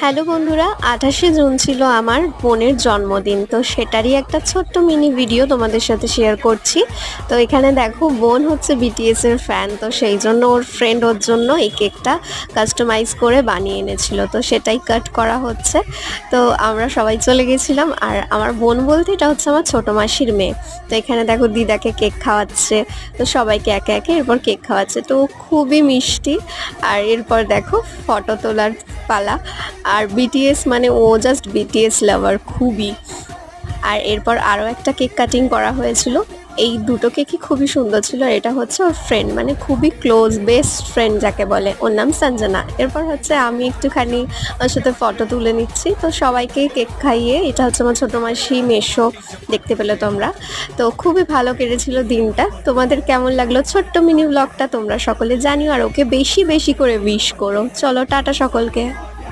Hello বন্ধুরা, ২৮শে June ছিল আমার বোনের জন্মদিন। তো সেটারই একটা ছোট্ট মিনি ভিডিও তোমাদের সাথে শেয়ার করছি। তো এখানে দেখো, বোন হচ্ছে বিটিএস এর ফ্যান, তো সেই জন্য ওর ফ্রেন্ড ওর জন্য এই কেকটা কাস্টমাইজ করে বানিয়ে এনেছিল। তো সেটাই কাট করা হচ্ছে। তো আমরা সবাই চলে গেছিলাম। আর আমার বোন বলতে এটা হচ্ছে আমার ছোটো মাসির মেয়ে। তো এখানে দেখো দিদাকে কেক খাওয়াচ্ছে, তো সবাইকে একে একে এরপর কেক খাওয়াচ্ছে। তো খুবই মিষ্টি। আর এরপর দেখো ফটো তোলার পালা। আর বিটিএস মানে ও জাস্ট বিটিএস লাভার খুবই। আর এরপর আরও একটা কেক কাটিং করা হয়েছিল। এই দুটো কেকই খুবই সুন্দর ছিল। আর এটা হচ্ছে ওর ফ্রেন্ড, মানে খুবই ক্লোজ বেস্ট ফ্রেন্ড যাকে বলে, ওর নাম সঞ্জনা। এরপর হচ্ছে আমি একটুখানি ওর সাথে ফটো তুলে নিচ্ছি। তো সবাইকেই কেক খাইয়ে, এটা হচ্ছে আমার ছোটো মাসি মেসো, দেখতে পেলে তোমরা। তো খুবই ভালো কেটেছিল দিনটা। তোমাদের কেমন লাগলো ছোট্ট মিনি ব্লগটা তোমরা সকলে জানিও, আর ওকে বেশি বেশি করে উইশ করো। চলো টাটা সকলকে।